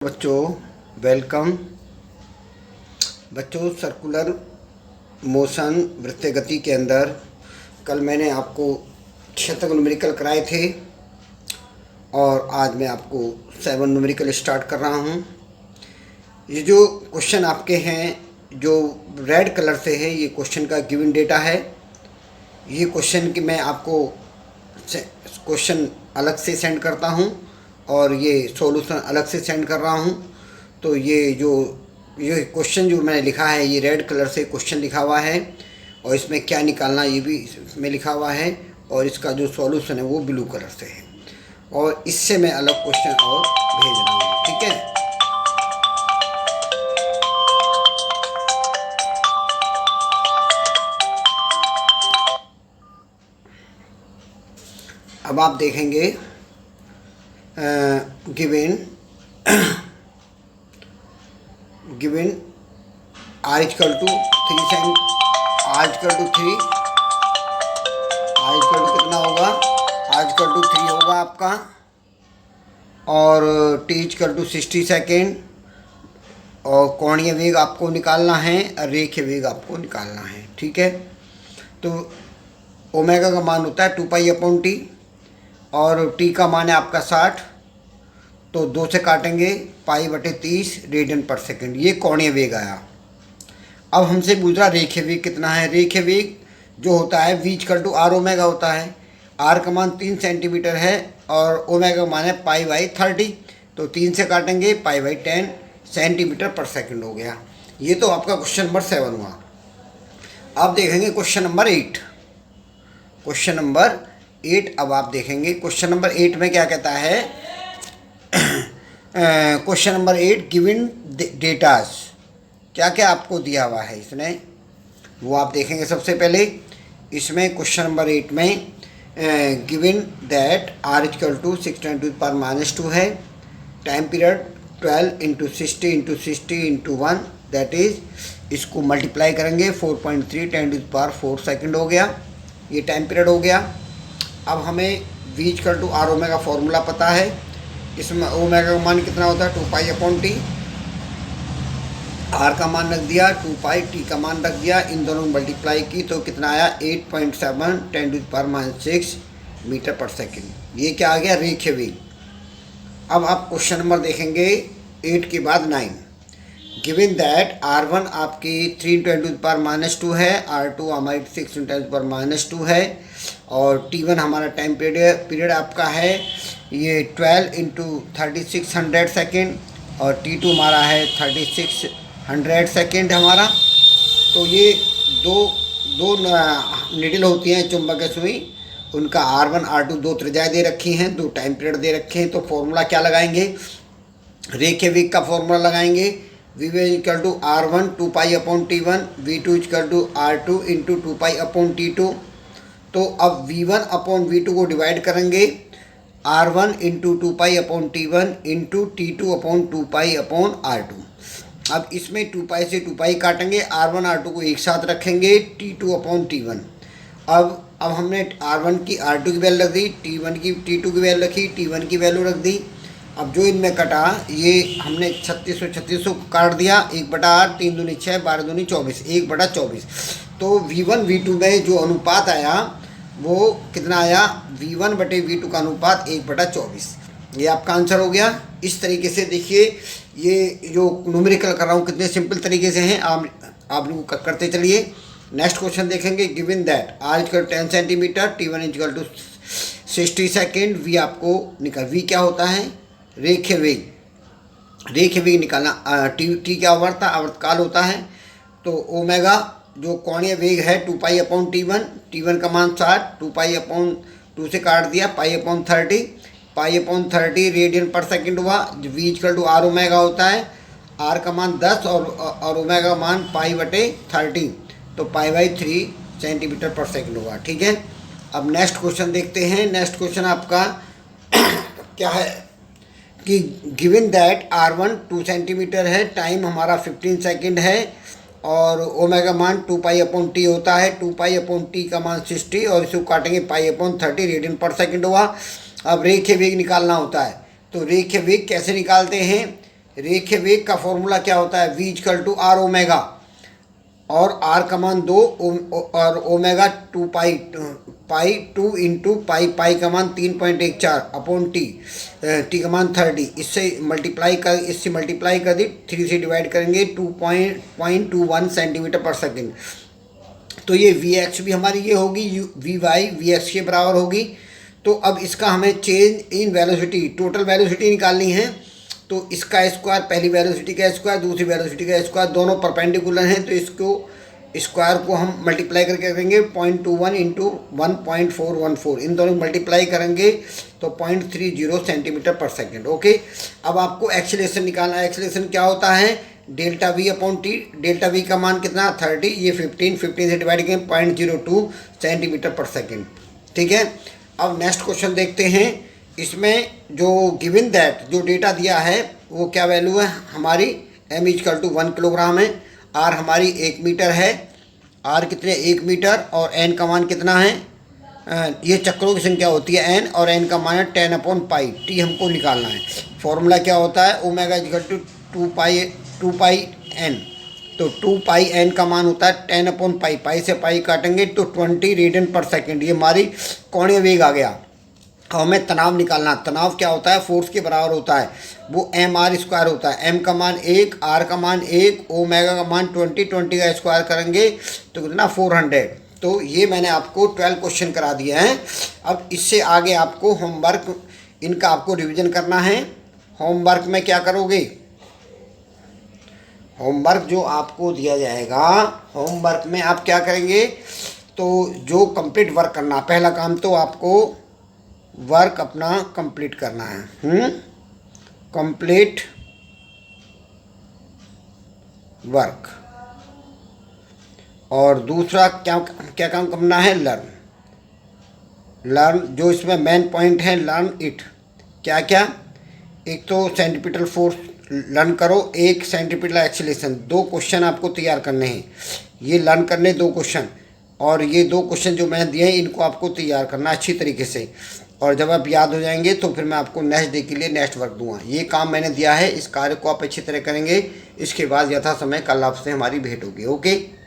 बच्चों वेलकम। बच्चों circular motion वृत्तीय गति के अंदर कल मैंने आपको 76 न्यूमेरिकल कराए थे और आज मैं आपको 7 न्यूमेरिकल स्टार्ट कर रहा हूँ। ये जो क्वेश्चन आपके हैं जो रेड कलर से है, ये क्वेश्चन का गिवन डेटा है। ये क्वेश्चन की मैं आपको क्वेश्चन अलग से सेंड करता हूँ और ये सॉल्यूशन अलग से सेंड कर रहा हूँ। तो ये क्वेश्चन जो मैंने लिखा है, ये रेड कलर से क्वेश्चन लिखा हुआ है और इसमें क्या निकालना ये भी इसमें लिखा हुआ है और इसका जो सॉल्यूशन है वो ब्लू कलर से है और इससे मैं अलग क्वेश्चन और भेज रहा हूँ। ठीक है, अब आप देखेंगे given r equal to 3 cent r equal to 3 r equal to कितना होगा, r इक्वल टू 3 होगा आपका और t इक्वल टू 60 सेकेंड और कोणीय वेग आपको निकालना है और रेखीय वेग आपको निकालना है। ठीक है, तो ओमेगा का मान होता है 2π/t और t का मान है आपका 60, तो 2 से काटेंगे π/30 रेडियन पर सेकंड। ये कोणीय वेग आया। अब हमसे पूछ रहा रेखीय वेग कितना है। रेखीय वेग जो होता है v equal to r omega होता है। r का मान 3 सेंटीमीटर है और ओमेगा का मान है π/30, तो 3 से काटेंगे π/10 सेंटीमीटर पर सेकंड हो गया। ये तो आपका क्वेश्चन नंबर 7 हुआ। अब देखेंगे क्वेश्चन नंबर 8। क्वेश्चन नंबर 8 अब आप देखेंगे क्वेश्चन नंबर 8 में क्या कहता है। क्वेश्चन नंबर 8 गिवन डेटास, क्या क्या आपको दिया हुआ है इसने वो आप देखेंगे। सबसे पहले इसमें क्वेश्चन नंबर 8 में given that r equal to 6 × 10⁻² है। टाइम पीरियड 12 × 60 × 60 × 1, दैट इज़ इसको मल्टीप्लाई करेंगे 4.3 10⁴ सेकंड हो गया। ये टाइम पीरियड हो गया। अब हमें v equal to r omega formula पता है। इसमें ओमेगा का मान कितना होता है 2π/t, r का मान रख दिया 2π, t का मान रख दिया, इन दोनों में मल्टीप्लाई की तो कितना आया 8.7 10⁻⁶ मीटर पर सेकंड। ये क्या आ गया, रेखीय वेग। अब आप क्वेश्चन नंबर देखेंगे 8 के बाद 9। गिवन दैट r1 आपकी 3 × 10⁻² है, r2 हमारी 6 × 10⁻² है और t1 हमारा टाइम पीरियड आपका है ये 12 × 3600 सेकेंड और t2 हमारा है 3600 सेकेंड हमारा। तो ये दो निडल होती हैं चुंबक सुई, उनका r1 r2 दो त्रिज्याएं दे रखी हैं, दो टाइम पीरियड दे रखे हैं। तो फॉर्मूला क्या लगाएंगे, रेखीय वेग का फॉर्मूला लगाएंगे। v1 equal to r1 2π/t1, v2 equal to r2 × 2π/t2। तो अब v1/v2 को डिवाइड करेंगे r1 × 2π/t1 × t2/2π/r2। अब इसमें 2π से 2π काटेंगे, r1 r2 को एक साथ रखेंगे t2/t1। अब हमने r1 की r2 की वैल्यू रख दी, t1 की t2 की वैल्यू रखी, t1 की वैल्यू रख दी। अब जो इनमें कटा ये हमने 3600 काट दिया, 1/8 3 दूनी 6 12 दूनी 24 1/24। तो v1 v2 में जो अनुपात आया वो कितना आया, v1/v2 का अनुपात 1/24। ये आपका आंसर हो गया। इस तरीके से देखिए ये जो न्यूमेरिकल कर रहा हूँ कितने सिंपल तरीके से हैं, आप लोग करते चलिए। नेक्स्ट क्वेश्चन देखेंगे। Given that r equal 10 centimetre, t1 equal to 60 second, v आपको v क्या होता है, रेखीय वेग। रेखीय वेग निकालना, t क्या आवर्तकाल होता है। तो ओमेगा जो कोणीय वेग है 2π/t1, t1 का मान 60, 2π/2 से काट दिया π/30, π/30 रेडियन पर सेकंड हुआ। v equal to r omega होता है, r का मान 10 और ओमेगा का मान π/30, तो π/3 सेंटीमीटर पर सेकंड हुआ। ठीक है, अब नेक्स्ट क्वेश्चन देखते हैं। नेक्स्ट क्वेश्चन आपका क्या है कि गिवन दैट r1 2 सेंटीमीटर है, टाइम हमारा 15 सेकंड है और ओमेगा मान 2π/t होता है। 2π/t का मान 60 और इसको काटेंगे π/30 रेडियन पर सेकंड हुआ। अब रेखीय वेग निकालना होता है, तो रेखीय वेग कैसे निकालते हैं। रेखीय वेग का फॉर्मूला क्या होता है, v equal to r omega, और r का मान 2 और ओमेगा 2 पाई, पाई 2 इंटू पाई, पाई का मान 3.14 अपॉन टी, टी का मान 30, इससे मल्टीप्लाई कर दी, 3 से डिवाइड करेंगे 2.21 सेंटीमीटर पर सेकेंड। तो ये वी एक्स भी हमारी ये होगी, वी वाई वी एक्स के बराबर होगी। तो अब इसका हमें change in velocity, total velocity निकालनी है। तो इसका स्क्वायर, पहली वेलोसिटी का स्क्वायर, दूसरी वेलोसिटी का स्क्वायर, दोनों परपेंडिकुलर हैं, तो इसको स्क्वायर को हम मल्टीप्लाई करके करेंगे 0.21 इंटू 1.414, इन दोनों मल्टीप्लाई करेंगे तो 0.30 सेंटीमीटर पर सेकेंड। ओके, अब आपको एक्सीलरेशन निकालना है। एक्सीलरेशन क्या होता है, delta we upon T, delta we का मान कितना 30, ये 15 से डिवाइड करें 0.02 सेंटीमीटर पर सेकेंड। ठीक है, अब नेक्स्ट क्वेश्चन देखते हैं। इसमें जो गिवन दैट, जो डेटा दिया है वो क्या वैल्यू है हमारी, m इक्वल टू 1 किलोग्राम है, r हमारी 1 मीटर है, r कितने 1 मीटर, और n का मान कितना है, ये चक्रों की संख्या होती है n, और n का मान है 10 अपॉन पाई, t हमको निकालना है। फॉर्मूला क्या होता है, omega equal to 2 pi n, तो 2 पाई n का मान होता है 10 अपॉन पाई, पाई से पाई काटेंगे तो 20 रेडियन पर सेकेंड, ये हमारी कोणीय वेग आ गया। हमें तनाव निकालना, तनाव क्या होता है, फोर्स के बराबर होता है, वो एम आर स्क्वायर होता है, m का मान 1, r का मान 1, ओमेगा का मान 20 का स्क्वायर करेंगे तो कितना 400। तो ये मैंने आपको 12 क्वेश्चन करा दिए हैं। अब इससे आगे आपको होमवर्क, इनका आपको रिवीजन करना है। होमवर्क में क्या करोगे, होमवर्क जो आपको दिया जाएगा, होमवर्क में आप क्या करेंगे, तो जो कंप्लीट वर्क करना, पहला काम तो आपको वर्क अपना कंप्लीट करना है, कंप्लीट वर्क, और दूसरा क्या काम करना है, लर्न, जो इसमें मेन पॉइंट है, लर्न इट। क्या क्या, एक तो सेंट्रीपिटल फोर्स लर्न करो, एक सेंट्रीपिटल एक्सीलरेशन, 2 क्वेश्चन आपको तैयार करने हैं, ये लर्न करने 2 क्वेश्चन, और ये 2 क्वेश्चन जो मैंने दिए हैं इनको आपको तैयार करना अच्छी तरीके से, और जब आप याद हो जाएंगे तो फिर मैं आपको नेक्स्ट डे के लिए नेक्स्ट वर्क दूंगा। ये काम मैंने दिया है, इस कार्य को आप अच्छी तरह करेंगे। इसके बाद यथा समय कल आपसे हमारी भेंट होगी। ओके।